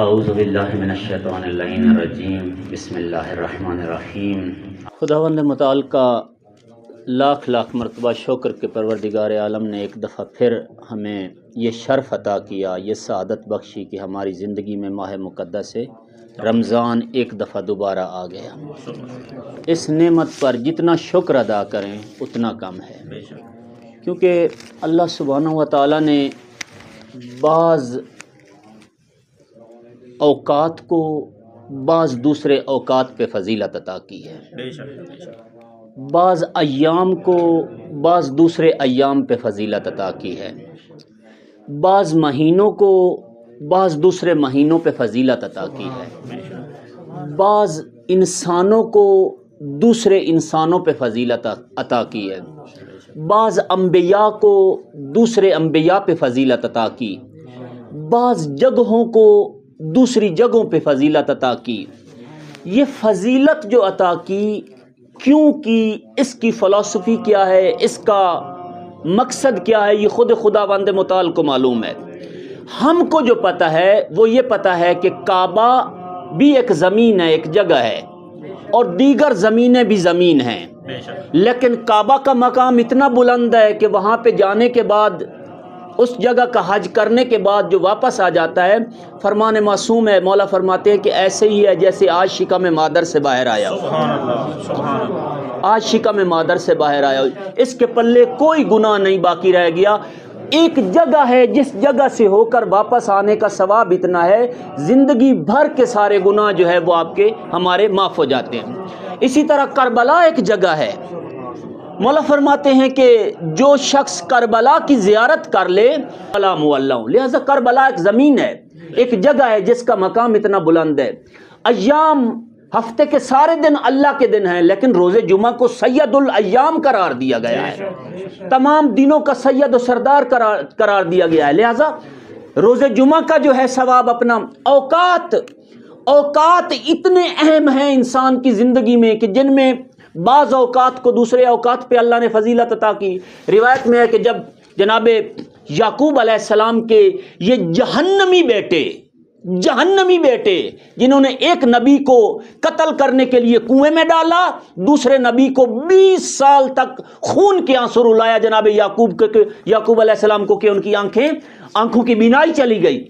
اعوذ باللہ من الشیطان اللعین الرجیم بسم اللہ الرحمن الرحیم۔ خداوند متعال کا لاکھ لاکھ مرتبہ شکر کہ پروردگار عالم نے ایک دفعہ پھر ہمیں یہ شرف عطا کیا، یہ سعادت بخشی کہ ہماری زندگی میں ماہ مقدس ہے رمضان ایک دفعہ دوبارہ آ گیا۔ اس نعمت پر جتنا شکر ادا کریں اتنا کم ہے، کیونکہ اللہ سبحانہ و تعالیٰ نے بعض اوقات کو بعض دوسرے اوقات پہ فضیلت عطا کی ہے، بعض ایام کو بعض دوسرے ایام پہ فضیلت عطا کی ہے، بعض مہینوں کو بعض دوسرے مہینوں پہ فضیلت عطا کی ہے، بعض انسانوں کو دوسرے انسانوں پہ فضیلت عطا کی ہے، بعض انبیاء کو دوسرے انبیاء پہ فضیلت عطا کی، بعض جگہوں کو دوسری جگہوں پہ فضیلت عطا کی۔ یہ فضیلت جو عطا کی کیوں کی، اس کی فلسفی کیا ہے، اس کا مقصد کیا ہے، یہ خود خداوند متعال کو معلوم ہے۔ ہم کو جو پتہ ہے وہ یہ پتہ ہے کہ کعبہ بھی ایک زمین ہے، ایک جگہ ہے، اور دیگر زمینیں بھی زمین ہیں، لیکن کعبہ کا مقام اتنا بلند ہے کہ وہاں پہ جانے کے بعد، اس جگہ کا حج کرنے کے بعد جو واپس آ جاتا ہے، فرمان معصوم ہے، مولا فرماتے ہیں کہ ایسے ہی ہے جیسے آج شکم مادر سے باہر آیا ہو، آج شکم مادر سے باہر آیا ہو، اس کے پلے کوئی گناہ نہیں باقی رہ گیا۔ ایک جگہ ہے جس جگہ سے ہو کر واپس آنے کا ثواب اتنا ہے، زندگی بھر کے سارے گناہ جو ہے وہ آپ کے ہمارے معاف ہو جاتے ہیں۔ اسی طرح کربلا ایک جگہ ہے، مولا فرماتے ہیں کہ جو شخص کربلا کی زیارت کر لے فلا مولع، لہذا کربلا ایک زمین ہے، ایک جگہ ہے جس کا مقام اتنا بلند ہے۔ ایام، ہفتے کے سارے دن اللہ کے دن ہیں، لیکن روز جمعہ کو سید الایام قرار دیا گیا ہے، تمام دنوں کا سید و سردار قرار دیا گیا ہے، لہذا روز جمعہ کا جو ہے ثواب اپنا۔ اوقات اتنے اہم ہیں انسان کی زندگی میں کہ جن میں بعض اوقات کو دوسرے اوقات پہ اللہ نے فضیلت عطا کی۔ روایت میں ہے کہ جب جناب یعقوب علیہ السلام کے یہ جہنمی بیٹے جنہوں نے ایک نبی کو قتل کرنے کے لیے کنویں میں ڈالا، دوسرے نبی کو 20 سال تک خون کے آنسو رلایا جناب یعقوب علیہ السلام کو کہ ان کی آنکھوں کی بینائی چلی گئی،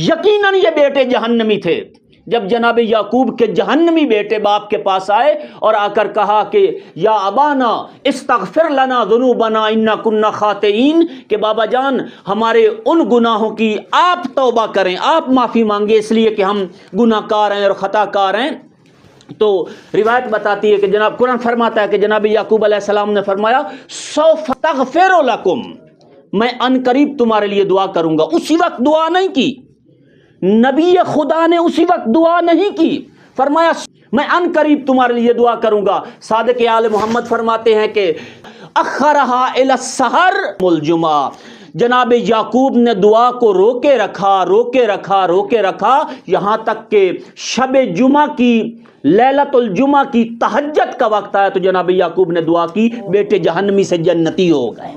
یقیناً یہ بیٹے جہنمی تھے۔ جب جناب یعقوب کے جہنمی بیٹے باپ کے پاس آئے اور آ کر کہا کہ یا ابانا استغفر لنا ذنوبنا انا کنا خاطئین، کہ بابا جان ہمارے ان گناہوں کی آپ توبہ کریں، آپ معافی مانگے، اس لیے کہ ہم گناہ کار ہیں اور خطا کار ہیں۔ تو روایت بتاتی ہے کہ جناب قرآن فرماتا ہے کہ جناب یعقوب علیہ السلام نے فرمایا سوف تغفر لکم، میں ان قریب تمہارے لیے دعا کروں گا۔ اسی وقت دعا نہیں کی، نبی خدا نے اسی وقت دعا نہیں کی، فرمایا میں ان قریب تمہارے لیے دعا کروں گا۔ صادق آل محمد فرماتے ہیں کہ اخرہا الی السحر الجمعہ، جناب یعقوب نے دعا کو روکے رکھا یہاں تک کہ شب جمعہ کی، لیلۃ الجمعہ کی تہجد کا وقت آیا تو جناب یعقوب نے دعا کی، بیٹے جہنمی سے جنتی ہو گئے،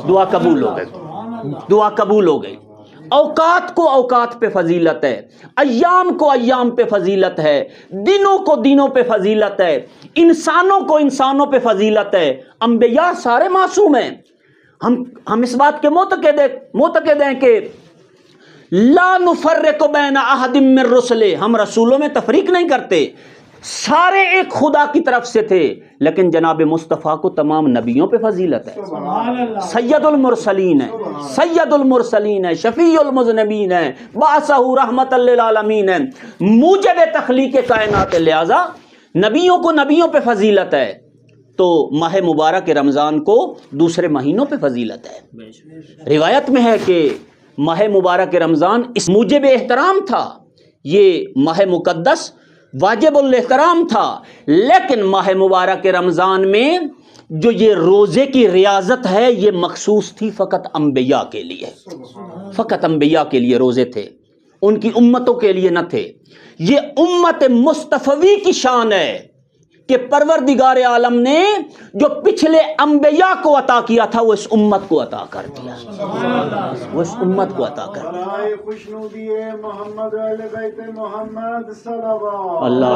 دعا قبول ہو گئی۔ اوقات کو اوقات پہ فضیلت ہے، ایام کو ایام پہ فضیلت ہے، دنوں کو دنوں پہ فضیلت ہے، انسانوں کو انسانوں پہ فضیلت ہے۔ انبیاء سارے معصوم ہیں، ہم اس بات کے معتقد ہیں کہ لا نفرق بین احد من رسلہ، ہم رسولوں میں تفریق نہیں کرتے، سارے ایک خدا کی طرف سے تھے، لیکن جناب مصطفیٰ کو تمام نبیوں پہ فضیلت ہے، سید المرسلین ہے، شفیع المذنبین ہے، بعثہ رحمت للعالمین ہے، موجب تخلیق کائنات، لہذا نبیوں کو نبیوں پہ فضیلت ہے۔ تو ماہ مبارک رمضان کو دوسرے مہینوں پہ فضیلت ہے۔ روایت میں ہے کہ ماہ مبارک رمضان اس موجب احترام تھا، یہ ماہ مقدس واجب الاحترام تھا، لیکن ماہ مبارک رمضان میں جو یہ روزے کی ریاضت ہے یہ مخصوص تھی فقط انبیاء کے لیے، فقط انبیاء کے لیے روزے تھے، ان کی امتوں کے لیے نہ تھے۔ یہ امت مصطفی کی شان ہے کہ پروردگار عالم نے جو پچھلے انبیاء کو عطا کیا تھا وہ اس امت کو عطا کر دیا، وہ اس امت کو عطا کر دیا۔ اللہ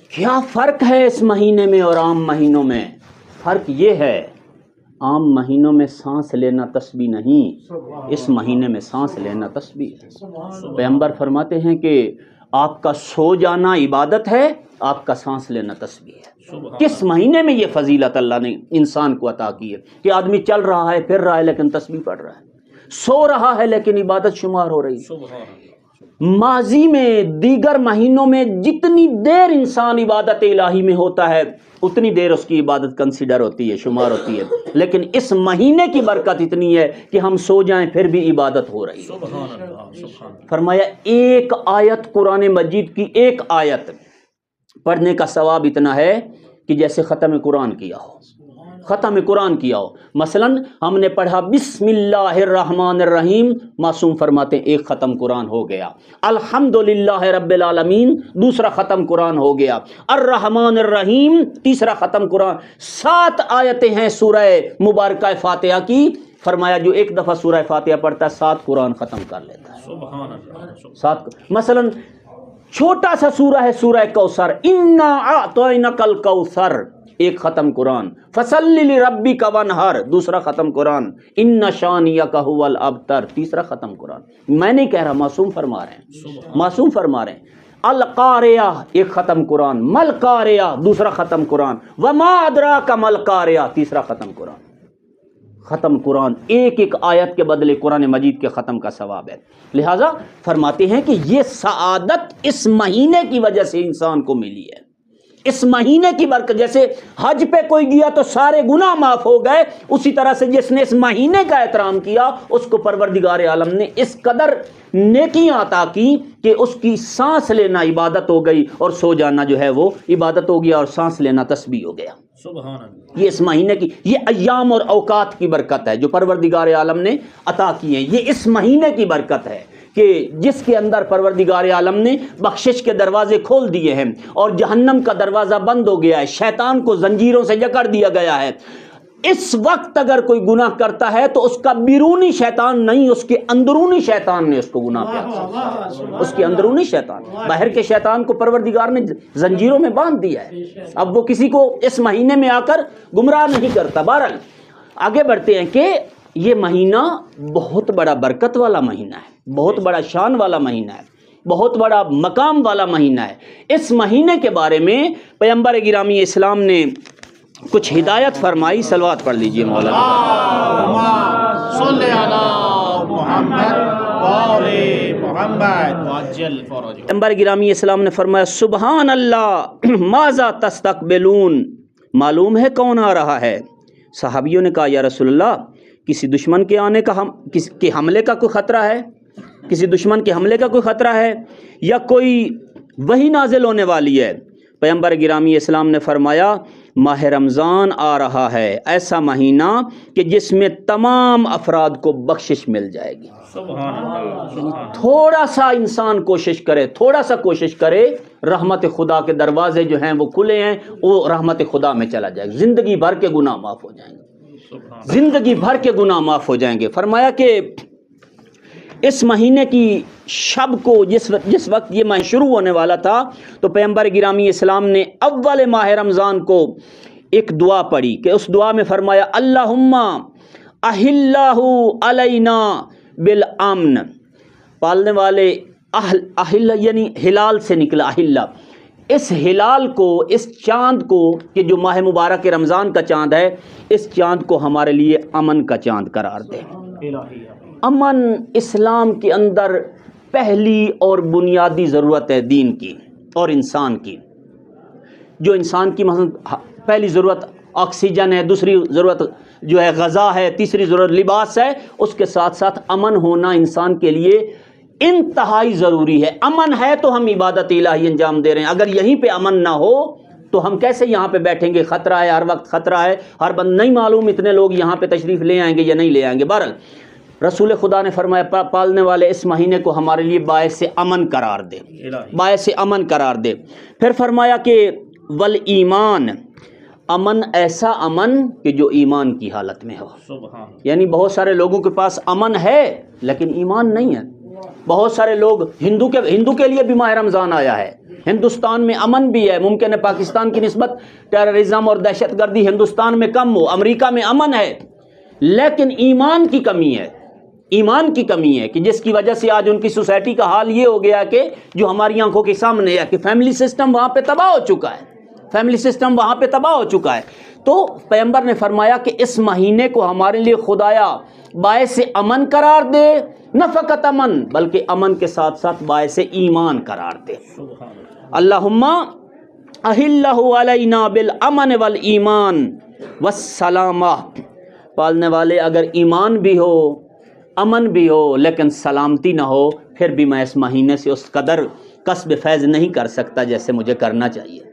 کیا فرق ہے اس مہینے میں اور عام مہینوں میں؟ فرق یہ ہے، عام مہینوں میں سانس لینا تسبیح نہیں، اس مہینے میں سانس لینا تسبیح ہے۔ پیغمبر فرماتے ہیں کہ آپ کا سو جانا عبادت ہے، آپ کا سانس لینا تسبیح ہے۔ کس مہینے میں یہ فضیلت اللہ نے انسان کو عطا کی ہے کہ آدمی چل رہا ہے پھر رہا ہے لیکن تسبیح پڑھ رہا ہے، سو رہا ہے لیکن عبادت شمار ہو رہی ہے۔ ماضی میں دیگر مہینوں میں جتنی دیر انسان عبادت الہی میں ہوتا ہے اتنی دیر اس کی عبادت کنسیڈر ہوتی ہے، شمار ہوتی ہے، لیکن اس مہینے کی برکت اتنی ہے کہ ہم سو جائیں پھر بھی عبادت ہو رہی ہے۔ فرمایا ایک آیت قرآن مجید کی ایک آیت پڑھنے کا ثواب اتنا ہے کہ جیسے ختم قرآن کیا ہو، ختم قرآن کیا ہو۔ مثلا ہم نے پڑھا بسم اللہ الرحمن الرحیم، معصوم فرماتے ہیں ایک ختم قرآن ہو گیا۔ الحمدللہ رب العالمین، دوسرا ختم قرآن ہو گیا۔ الرحمن الرحیم، تیسرا ختم قرآن۔ 7 آیتیں ہیں سورہ مبارکہ فاتحہ کی، فرمایا جو ایک دفعہ سورہ فاتحہ پڑھتا ہے 7 قرآن ختم کر لیتا ہے۔ سبحان اللہ۔ 7 مثلا چھوٹا سا سورہ ہے سورہ کوثر، انا اعطیناک الکوثر، ایک ختم قرآن۔ فصلی لربک وانحر، دوسرا ختم قرآن۔ ان شانئک ھو الابتر، تیسرا ختم قرآن۔ میں نہیں کہہ رہا، معصوم فرما رہے ہیں، معصوم فرما رہے ہیں۔ القاریہ، ایک ختم قرآن۔ مل قاریہ، دوسرا ختم قرآن۔ وما ادراک مل قاریہ، تیسرا ختم قرآن۔ ختم قرآن، ایک ایک آیت کے بدلے قرآن مجید کے ختم کا ثواب ہے۔ لہٰذا فرماتے ہیں کہ یہ سعادت اس مہینے کی وجہ سے انسان کو ملی ہے، اس مہینے کی برکت۔ جیسے حج پہ کوئی گیا تو سارے گناہ معاف ہو گئے، اسی طرح سے جس نے اس مہینے کا احترام کیا اس کو پروردگار عالم نے اس قدر نیکیاں عطا کی کہ اس کی سانس لینا عبادت ہو گئی اور سو جانا جو ہے وہ عبادت ہو گیا اور سانس لینا تسبیح ہو گیا۔ سبحان اللہ۔ یہ اس مہینے کی، یہ ایام اور اوقات کی برکت ہے جو پروردگار عالم نے عطا کی ہیں، یہ اس مہینے کی برکت ہے کہ جس کے اندر پروردگار عالم نے بخشش کے دروازے کھول دیے ہیں اور جہنم کا دروازہ بند ہو گیا ہے، شیطان کو زنجیروں سے جکڑ دیا گیا ہے۔ اس وقت اگر کوئی گناہ کرتا ہے تو اس کا بیرونی شیطان نہیں، اس کے اندرونی شیطان نے اس کو گناہ کیا، اس کے اندرونی شیطان۔ باہر کے شیطان کو پروردگار نے زنجیروں میں باندھ دیا ہے، اب وہ کسی کو اس مہینے میں آ کر گمراہ نہیں کرتا۔ بہرحال آگے بڑھتے ہیں کہ یہ مہینہ بہت بڑا برکت والا مہینہ ہے، بہت بڑا شان والا مہینہ ہے، بہت بڑا مقام والا مہینہ ہے۔ اس مہینے کے بارے میں پیغمبر گرامی اسلام نے کچھ ہدایت فرمائی، صلوات پڑھ لیجئے مولانا۔ صلی علی محمد وآل محمد۔ پیغمبر گرامی اسلام نے فرمایا سبحان اللہ ماذا تستقبلون، معلوم ہے کون آ رہا ہے؟ صحابیوں نے کہا یا رسول اللہ کسی دشمن کے آنے کا کے حملے کا کوئی خطرہ ہے، کسی دشمن کے حملے کا کوئی خطرہ ہے یا کوئی وحی نازل ہونے والی ہے؟ پیغمبر گرامی اسلام نے فرمایا ماہ رمضان آ رہا ہے، ایسا مہینہ کہ جس میں تمام افراد کو بخشش مل جائے گی۔ تھوڑا سا انسان کوشش کرے، تھوڑا سا کوشش کرے، رحمت خدا کے دروازے جو ہیں وہ کھلے ہیں، وہ رحمت خدا میں چلا جائے گا، زندگی بھر کے گناہ معاف ہو جائیں گے، زندگی بھر کے گناہ معاف ہو جائیں گے۔ فرمایا کہ اس مہینے کی شب کو جس وقت یہ ماہ شروع ہونے والا تھا تو پیغمبر گرامی اسلام نے اول ماہ رمضان کو ایک دعا پڑھی کہ اس دعا میں فرمایا اللہم احلہ علینا بالامن، پالنے والے اہل یعنی ہلال سے نکلا اہلہ، اس ہلال کو، اس چاند کو کہ جو ماہ مبارک رمضان کا چاند ہے، اس چاند کو ہمارے لیے امن کا چاند قرار دے۔ امن اسلام کے اندر پہلی اور بنیادی ضرورت ہے دین کی اور انسان کی۔ جو انسان کی مثلا پہلی ضرورت آکسیجن ہے، دوسری ضرورت جو ہے غذا ہے، تیسری ضرورت لباس ہے، اس کے ساتھ ساتھ امن ہونا انسان کے لیے انتہائی ضروری ہے۔ امن ہے تو ہم عبادت الہی انجام دے رہے ہیں، اگر یہیں پہ امن نہ ہو تو ہم کیسے یہاں پہ بیٹھیں گے؟ خطرہ ہے، ہر وقت خطرہ ہے، ہر بند نہیں معلوم اتنے لوگ یہاں پہ تشریف لے آئیں گے یا نہیں لے آئیں گے۔ بہرحال رسول خدا نے فرمایا پالنے والے اس مہینے کو ہمارے لیے باعث امن قرار دے، باعث امن قرار دے۔ پھر فرمایا کہ والایمان، امن ایسا امن کہ جو ایمان کی حالت میں ہو۔ یعنی بہت سارے لوگوں کے پاس امن ہے لیکن ایمان نہیں ہے۔ بہت سارے لوگ ہندو کے لیے بھی ماہ رمضان آیا ہے، ہندوستان میں امن بھی ہے، ممکن ہے پاکستان کی نسبت ٹیررزم اور دہشت گردی ہندوستان میں کم ہو، امریکہ میں امن ہے، لیکن ایمان کی کمی ہے، ایمان کی کمی ہے کہ جس کی وجہ سے آج ان کی سوسائٹی کا حال یہ ہو گیا کہ جو ہماری آنکھوں کے سامنے ہے کہ فیملی سسٹم وہاں پہ تباہ ہو چکا ہے، فیملی سسٹم وہاں پہ تباہ ہو چکا ہے۔ تو پیغمبر نے فرمایا کہ اس مہینے کو ہمارے لیے خدایا باعث امن قرار دے، نہ فقط امن بلکہ امن کے ساتھ ساتھ باعث ایمان قرار دے۔ اللہم احلہ علینا بالامن والایمان والسلامہ، پالنے والے اگر ایمان بھی ہو، امن بھی ہو لیکن سلامتی نہ ہو، پھر بھی میں اس مہینے سے اس قدر کسب فیض نہیں کر سکتا جیسے مجھے کرنا چاہیے۔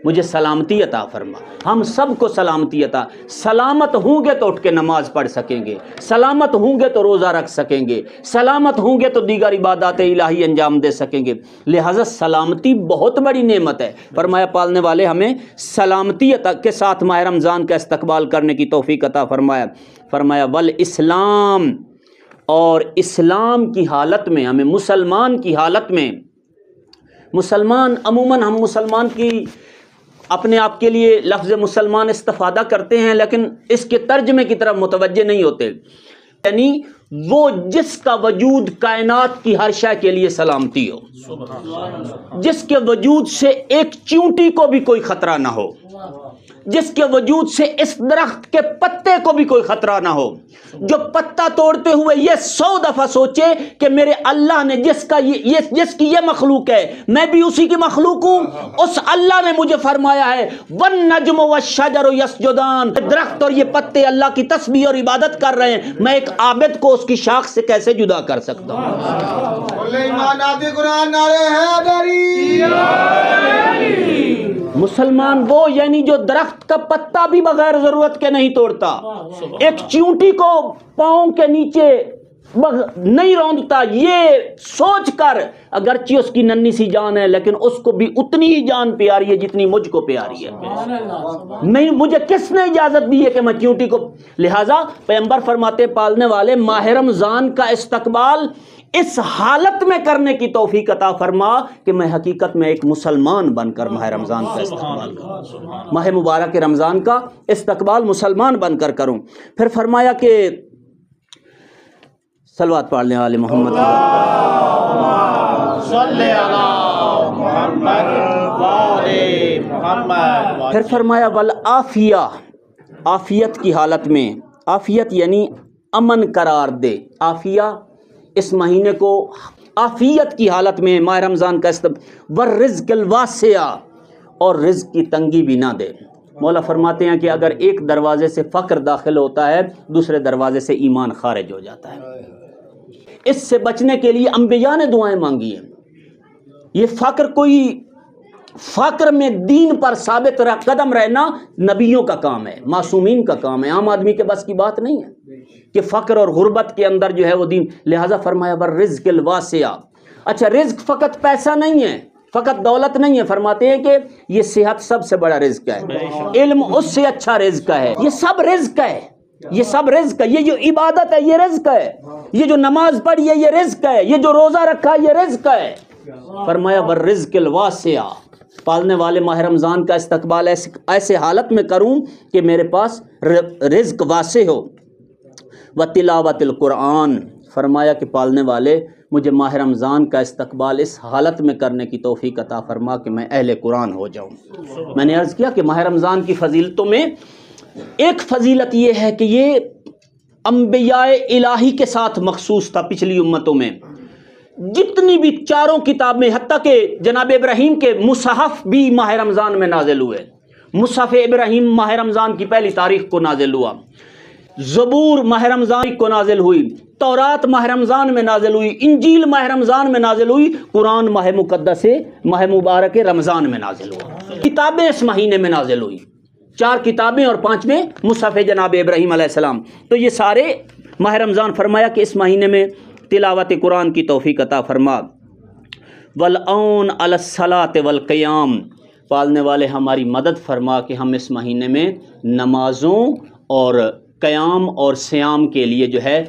مجھے سلامتی عطا فرما، ہم سب کو سلامتی عطا، سلامت ہوں گے تو اٹھ کے نماز پڑھ سکیں گے، سلامت ہوں گے تو روزہ رکھ سکیں گے، سلامت ہوں گے تو دیگر عبادات الہی انجام دے سکیں گے۔ لہذا سلامتی بہت بڑی نعمت ہے۔ فرمایا پالنے والے ہمیں سلامتی عطا کے ساتھ ماہ رمضان کا استقبال کرنے کی توفیق عطا فرمایا۔ فرمایا والاسلام، اور اسلام کی حالت میں، ہمیں مسلمان کی حالت میں، مسلمان عموماً ہم مسلمان کی اپنے آپ کے لیے لفظ مسلمان استفادہ کرتے ہیں لیکن اس کے ترجمے کی طرف متوجہ نہیں ہوتے، یعنی وہ جس کا وجود کائنات کی ہر شے کے لیے سلامتی ہو، جس کے وجود سے ایک چیونٹی کو بھی کوئی خطرہ نہ ہو، جس کے وجود سے اس درخت کے پتے کو بھی کوئی خطرہ نہ ہو، جو پتا توڑتے ہوئے یہ 100 دفعہ سوچے کہ میرے اللہ نے جس کی یہ مخلوق ہے میں بھی اسی کی مخلوق ہوں، اس اللہ نے مجھے فرمایا ہے والنجم والشجر یسجدان، درخت اور یہ پتے اللہ کی تسبیح اور عبادت کر رہے ہیں، میں ایک عابد کو اس کی شاخ سے کیسے جدا کر سکتا ہوں؟ مسلمان وہ یعنی جو درخت کا پتا بھی بغیر ضرورت کے نہیں توڑتا، ایک چیونٹی کو پاؤں کے نیچے نہیں روندتا، یہ سوچ کر اگرچہ اس کی ننھی سی جان ہے لیکن اس کو بھی اتنی ہی جان پیاری ہے جتنی مجھ کو پیاری ہے، نہیں مجھے کس نے اجازت دی ہے کہ میں چیونٹی کو۔ لہٰذا پیغمبر فرماتے پالنے والے ماہ رمضان کا استقبال اس حالت میں کرنے کی توفیق عطا فرما کہ میں حقیقت میں ایک مسلمان بن کر ماہ رمضان کا استقبال کروں، ماہ مبارک رمضان کا استقبال مسلمان بن کر کروں۔ پھر فرمایا کہ صلوات پڑھنے والے محمد پھر فرمایا والعافیہ، عافیت کی حالت میں، عافیت یعنی امن قرار دے، عافیہ اس مہینے کو عافیت کی حالت میں ماہ رمضان کا والرزق الواسع، اور رزق کی تنگی بھی نہ دے۔ مولا فرماتے ہیں کہ اگر ایک دروازے سے فقر داخل ہوتا ہے دوسرے دروازے سے ایمان خارج ہو جاتا ہے۔ اس سے بچنے کے لیے انبیاء نے دعائیں مانگی ہیں۔ یہ فقر میں دین پر ثابت قدم رہنا نبیوں کا کام ہے، معصومین کا کام ہے، عام آدمی کے بس کی بات نہیں ہے کہ فقر اور غربت کے اندر جو ہے وہ دین۔ لہٰذا فرمایا بالرزق الواسع۔ اچھا رزق فقط پیسہ نہیں ہے، فقط دولت نہیں ہے، فرماتے ہیں کہ یہ صحت سب سے بڑا رزق ہے، علم اس سے اچھا رزق ہے، یہ سب رزق ہے، یہ سب رزق ہے، یہ جو عبادت ہے یہ رزق ہے، یہ جو نماز پڑھی ہے یہ رزق ہے، یہ جو روزہ رکھا ہے یہ رزق ہے۔ فرمایا بالرزق الواسع، پالنے والے ماہ رمضان کا استقبال ایسے حالت میں کروں کہ میرے پاس رزق واسع ہو۔ وتلاوت القرآن، فرمایا کہ پالنے والے مجھے ماہ رمضان کا استقبال اس حالت میں کرنے کی توفیق عطا فرما کہ میں اہل قرآن ہو جاؤں۔ میں نے عرض کیا کہ ماہ رمضان کی فضیلتوں میں ایک فضیلت یہ ہے کہ یہ انبیاء الہی کے ساتھ مخصوص تھا۔ پچھلی امتوں میں جتنی بھی چاروں کتابیں، حتیٰ کہ جناب ابراہیم کے مصحف بھی ماہ رمضان میں نازل ہوئے، مصحف ابراہیم ماہ رمضان کی پہلی تاریخ کو نازل ہوا، زبور ماہ رمضان کو نازل ہوئی، تورات ماہ رمضان میں نازل ہوئی، انجیل ماہ رمضان میں نازل ہوئی، قرآن ماہ مقدس ماہ مبارک رمضان میں نازل ہوا، کتابیں اس مہینے میں نازل ہوئی، 4 کتابیں اور 5ویں مصحف جناب ابراہیم علیہ السلام۔ تو یہ سارے ماہ رمضان فرمایا کہ اس مہینے میں تلاوت قرآن کی توفیق عطا فرما، والعون علی الصلاۃ والقیام، پالنے والے ہماری مدد فرما کہ ہم اس مہینے میں نمازوں اور قیام اور صیام کے لیے جو ہے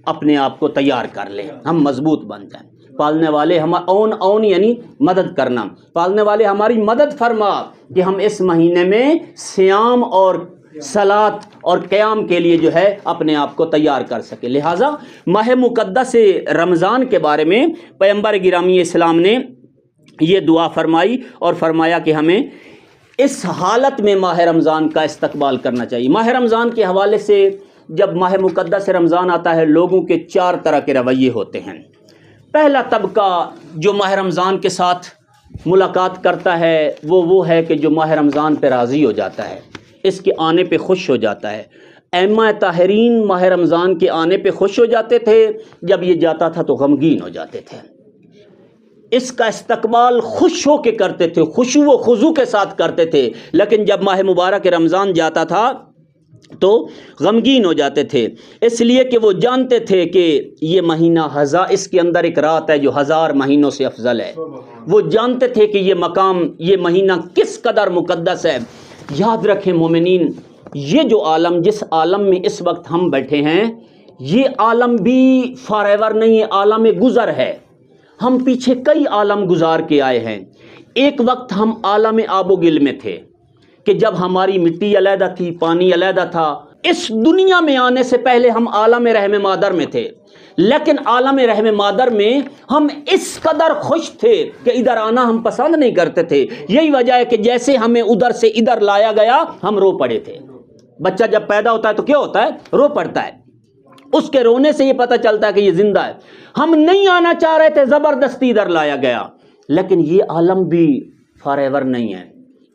اپنے آپ کو تیار کر لیں، ہم مضبوط بن جائیں۔ پالنے والے اون یعنی مدد کرنا، پالنے والے ہماری مدد فرما کہ ہم اس مہینے میں صیام اور صلاۃ اور قیام کے لیے جو ہے اپنے آپ کو تیار کر سکے۔ لہٰذا ماہ مقدس رمضان کے بارے میں پیغمبر گرامی اسلام نے یہ دعا فرمائی اور فرمایا کہ ہمیں اس حالت میں ماہ رمضان کا استقبال کرنا چاہیے۔ ماہ رمضان کے حوالے سے جب ماہ مقدس رمضان آتا ہے لوگوں کے 4 طرح کے رویے ہوتے ہیں۔ پہلا طبقہ جو ماہ رمضان کے ساتھ ملاقات کرتا ہے وہ ہے کہ جو ماہ رمضان پہ راضی ہو جاتا ہے، اس کے آنے پہ خوش ہو جاتا ہے۔ ائمہ طاہرین ماہ رمضان کے آنے پہ خوش ہو جاتے تھے، جب یہ جاتا تھا تو غمگین ہو جاتے تھے۔ اس کا استقبال خوش ہو کے کرتے تھے، خشوع و خضوع کے ساتھ کرتے تھے، لیکن جب ماہ مبارک رمضان جاتا تھا تو غمگین ہو جاتے تھے، اس لیے کہ وہ جانتے تھے کہ یہ مہینہ اس کے اندر ایک رات ہے جو 1000 مہینوں سے افضل ہے۔ وہ جانتے تھے کہ یہ مقام، یہ مہینہ کس قدر مقدس ہے۔ یاد رکھیں مومنین، یہ جو عالم، جس عالم میں اس وقت ہم بیٹھے ہیں، یہ عالم بھی فار ایور نہیں ہے، عالم گزر ہے۔ ہم پیچھے کئی عالم گزار کے آئے ہیں۔ ایک وقت ہم عالم آب و گل میں تھے کہ جب ہماری مٹی علیحدہ تھی، پانی علیحدہ تھا۔ اس دنیا میں آنے سے پہلے ہم عالم رحم مادر میں تھے، لیکن عالم رحم مادر میں ہم اس قدر خوش تھے کہ ادھر آنا ہم پسند نہیں کرتے تھے۔ یہی وجہ ہے کہ جیسے ہمیں ادھر سے ادھر لایا گیا ہم رو پڑے تھے۔ بچہ جب پیدا ہوتا ہے تو کیا ہوتا ہے؟ رو پڑتا ہے۔ اس کے رونے سے یہ پتہ چلتا ہے کہ یہ زندہ ہے۔ ہم نہیں آنا چاہ رہے تھے، زبردستی ادھر لایا گیا۔ لیکن یہ عالم بھی فار ایور نہیں ہے۔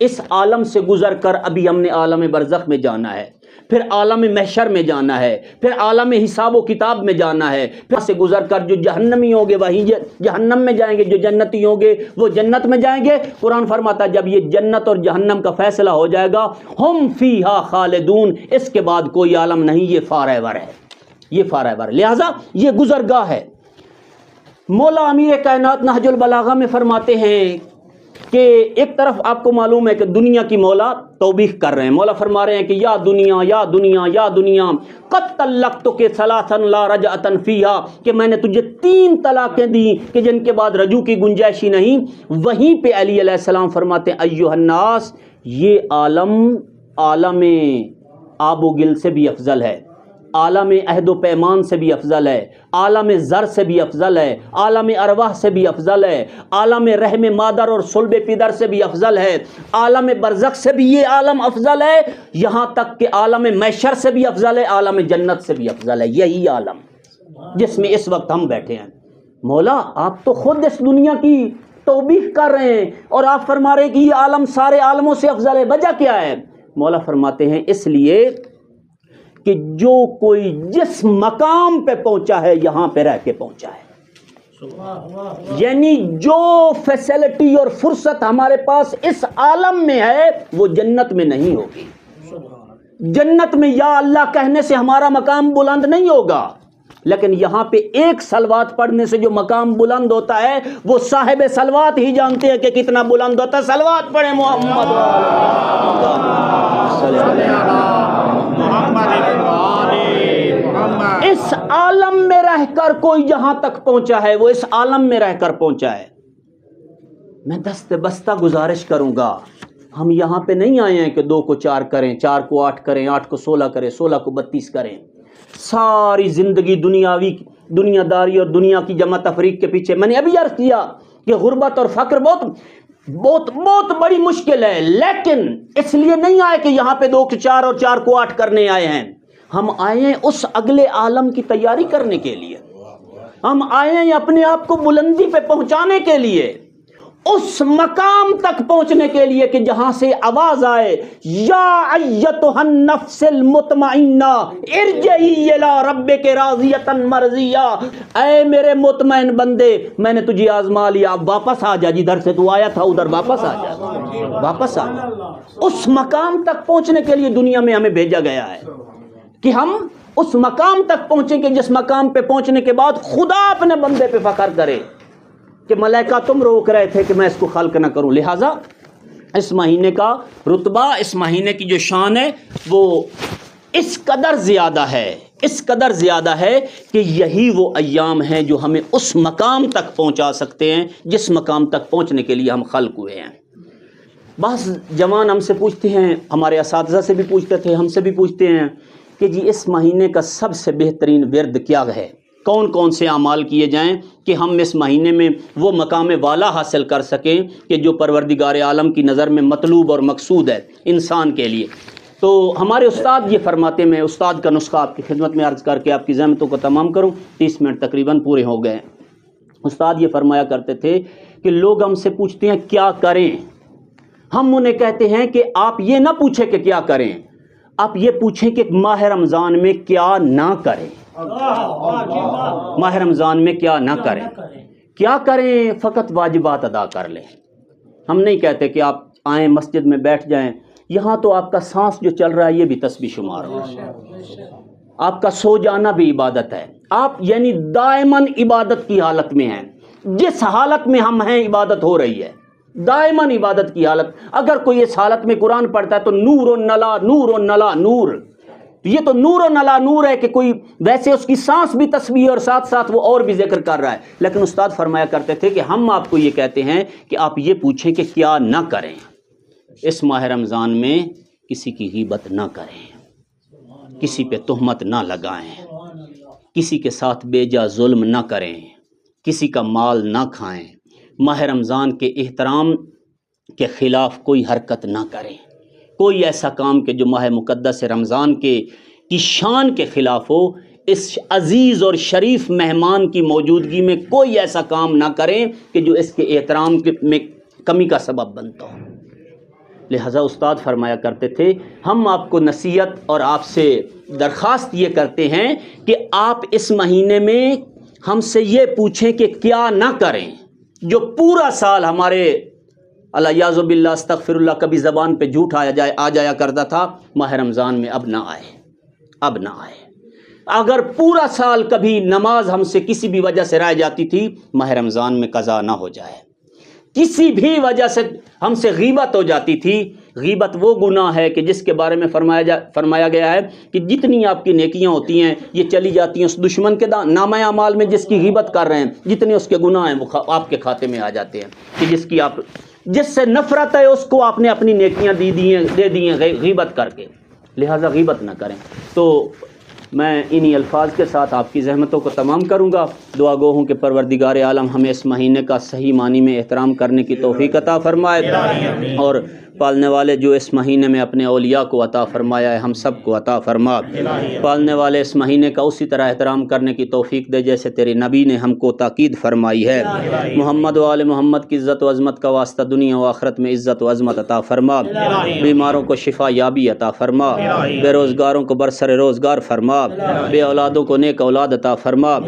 اس عالم سے گزر کر ابھی ہم نے عالم برزخ میں جانا ہے، پھر عالم محشر میں جانا ہے، پھر عالم حساب و کتاب میں جانا ہے۔ پھر سے گزر کر جو جہنمی ہوں گے وہی جہنم میں جائیں گے، جو جنتی ہوں گے وہ جنت میں جائیں گے۔ قرآن فرماتا ہے جب یہ جنت اور جہنم کا فیصلہ ہو جائے گا، ہم فیہا خالدون، اس کے بعد کوئی عالم نہیں، یہ فار ایور ہے، یہ فار ایور۔ لہٰذا یہ گزرگاہ ہے۔ مولا امیر کائنات نہج البلاغہ میں فرماتے ہیں کہ ایک طرف آپ کو معلوم ہے کہ دنیا کی مولا توبیخ کر رہے ہیں۔ مولا فرما رہے ہیں کہ یا دنیا یا دنیا یا دنیا قد طلقتک ثلاثا لا رجعۃ فیہا، کہ میں نے تجھے 3 طلاقیں دی کہ جن کے بعد رجوع کی گنجائش ہی نہیں۔ وہیں پہ علی علیہ السلام فرماتے ہیں ایھا الناس، یہ عالم آب و گل سے بھی افضل ہے، عالم عہد و پیمان سے بھی افضل ہے، عالم زر سے بھی افضل ہے، عالم ارواح سے بھی افضل ہے، عالم رحم مادر اور صلب پدر سے بھی افضل ہے، عالم برزخ سے بھی یہ عالم افضل ہے، یہاں تک کہ عالم محشر سے بھی افضل ہے، عالم جنت سے بھی افضل ہے۔ یہی عالم جس میں اس وقت ہم بیٹھے ہیں۔ مولا آپ تو خود اس دنیا کی توبیخ کر رہے ہیں اور آپ فرما رہے ہیں کہ یہ عالم سارے عالموں سے افضل ہے، وجہ کیا ہے؟ مولا فرماتے ہیں اس لیے کہ جو کوئی جس مقام پہ پہنچا ہے یہاں پہ رہ کے پہنچا ہے، یعنی جو فیسلٹی اور فرصت ہمارے پاس اس عالم میں ہے وہ جنت میں نہیں ہوگی۔ جنت میں یا اللہ کہنے سے ہمارا مقام بلند نہیں ہوگا، لیکن یہاں پہ ایک صلوات پڑھنے سے جو مقام بلند ہوتا ہے وہ صاحب صلوات ہی جانتے ہیں کہ کتنا بلند ہوتا ہے۔ صلوات پڑھیں محمد اس عالم میں رہ کر کوئی جہاں تک پہنچا ہے وہ اس عالم میں رہ کر پہنچا ہے۔ میں دست بستہ گزارش کروں گا، ہم یہاں پہ نہیں آئے ہیں کہ 2 کو 4 کریں، 4 کو 8 کریں، 8 کو 16 کریں، 16 کو 32 کریں۔ ساری زندگی دنیا داری اور دنیا کی جمع تفریق کے پیچھے۔ میں نے ابھی عرض کیا کہ غربت اور فقر بہت بڑی مشکل ہے، لیکن اس لیے نہیں آئے کہ یہاں پہ 2 کو 4 اور 4 کو 8 کرنے آئے ہیں۔ ہم آئے ہیں اس اگلے عالم کی تیاری کرنے کے لیے، ہم آئے ہیں اپنے آپ کو بلندی پہ پہنچانے کے لیے، اس مقام تک پہنچنے کے لیے کہ جہاں سے آواز آئے یا ایتھا النفس المطمئنہ ارجعی الی ربک راضیۃ مرضیہ، اے میرے مطمئن بندے میں نے تجھے آزما لیا، اب واپس آ جا، جدھر سے تو آیا تھا ادھر واپس آ جا، واپس آ جا۔ اس مقام تک پہنچنے کے لیے دنیا میں ہمیں بھیجا گیا ہے۔ کہ ہم اس مقام تک پہنچیں کہ جس مقام پہ پہنچنے کے بعد خدا اپنے بندے پہ فخر کرے کہ ملائکہ تم روک رہے تھے کہ میں اس کو خلق نہ کروں. لہٰذا اس مہینے کا رتبہ، اس مہینے کی جو شان ہے وہ اس قدر زیادہ ہے کہ یہی وہ ایام ہیں جو ہمیں اس مقام تک پہنچا سکتے ہیں جس مقام تک پہنچنے کے لیے ہم خلق ہوئے ہیں. بعض جوان ہم سے پوچھتے ہیں، ہمارے اساتذہ سے بھی پوچھتے تھے، ہم سے بھی پوچھتے ہیں کہ جی اس مہینے کا سب سے بہترین ورد کیا ہے، کون کون سے اعمال کیے جائیں کہ ہم اس مہینے میں وہ مقام والا حاصل کر سکیں کہ جو پروردگار عالم کی نظر میں مطلوب اور مقصود ہے انسان کے لیے. تو ہمارے استاد یہ فرماتے، میں استاد کا نسخہ آپ کی خدمت میں عرض کر کے آپ کی زحمتوں کو تمام کروں، 30 منٹ تقریباً پورے ہو گئے. استاد یہ فرمایا کرتے تھے کہ لوگ ہم سے پوچھتے ہیں کیا کریں، ہم انہیں کہتے ہیں کہ آپ یہ نہ پوچھیں کہ کیا کریں، آپ یہ پوچھیں کہ ماہ رمضان میں کیا نہ کریں. ماہ رمضان میں کیا نہ کریں، کیا کریں؟ فقط واجبات ادا کر لیں. ہم نہیں کہتے کہ آپ آئیں مسجد میں بیٹھ جائیں، یہاں تو آپ کا سانس جو چل رہا ہے یہ بھی تسبیح شمار ہو، آپ کا سو جانا بھی عبادت ہے. آپ یعنی دائماً عبادت کی حالت میں ہیں، جس حالت میں ہم ہیں عبادت ہو رہی ہے، دائماً عبادت کی حالت. اگر کوئی اس حالت میں قرآن پڑھتا ہے تو نور و نلا نور و نلا نور، یہ تو نور و نلا نور ہے کہ کوئی ویسے اس کی سانس بھی تسبیح اور ساتھ ساتھ وہ اور بھی ذکر کر رہا ہے. لیکن استاد فرمایا کرتے تھے کہ ہم آپ کو یہ کہتے ہیں کہ آپ یہ پوچھیں کہ کیا نہ کریں. اس ماہ رمضان میں کسی کی غیبت نہ کریں، کسی پہ تہمت نہ لگائیں، کسی کے ساتھ بے جا ظلم نہ کریں، کسی کا مال نہ کھائیں، ماہ رمضان کے احترام کے خلاف کوئی حرکت نہ کریں، کوئی ایسا کام کہ جو ماہ مقدس رمضان کی شان کے خلاف ہو. اس عزیز اور شریف مہمان کی موجودگی میں کوئی ایسا کام نہ کریں کہ جو اس کے احترام میں کمی کا سبب بنتا ہو. لہذا استاد فرمایا کرتے تھے ہم آپ کو نصیحت اور آپ سے درخواست یہ کرتے ہیں کہ آپ اس مہینے میں ہم سے یہ پوچھیں کہ کیا نہ کریں جو پورا سال ہمارے الیاذ باللہ استغفر اللہ کبھی زبان پہ جھوٹ آ جایا کرتا تھا، ماہ رمضان میں اب نہ آئے. اگر پورا سال کبھی نماز ہم سے کسی بھی وجہ سے رہ جاتی تھی، ماہ رمضان میں قضا نہ ہو جائے. کسی بھی وجہ سے ہم سے غیبت ہو جاتی تھی، غیبت وہ گناہ ہے کہ جس کے بارے میں فرمایا گیا ہے کہ جتنی آپ کی نیکیاں ہوتی ہیں یہ چلی جاتی ہیں اس دشمن کے نامہ اعمال میں جس کی غیبت کر رہے ہیں، جتنے اس کے گناہ ہیں وہ آپ کے کھاتے میں آ جاتے ہیں کہ جس سے نفرت ہے اس کو آپ نے اپنی نیکیاں دے دی ہیں غیبت کر کے. لہٰذا غیبت نہ کریں. تو میں انہی الفاظ کے ساتھ آپ کی زحمتوں کو تمام کروں گا. دعا گو ہوں کہ پروردگار عالم ہمیں اس مہینے کا صحیح معنی میں احترام کرنے کی توفیق عطا فرمائے، اور پالنے والے جو اس مہینے میں اپنے اولیاء کو عطا فرمایا ہے ہم سب کو عطا فرما. پالنے والے اس مہینے کا اسی طرح احترام کرنے کی توفیق دے جیسے تیرے نبی نے ہم کو تاکید فرمائی ہے. محمد و آل محمد کی عزت و عظمت کا واسطہ دنیا و آخرت میں عزت و عظمت عطا فرما. بیماروں کو شفا یابی عطا فرما، بے روزگاروں کو برسر روزگار فرما، بے اولادوں کو نیک اولاد عطا فرما.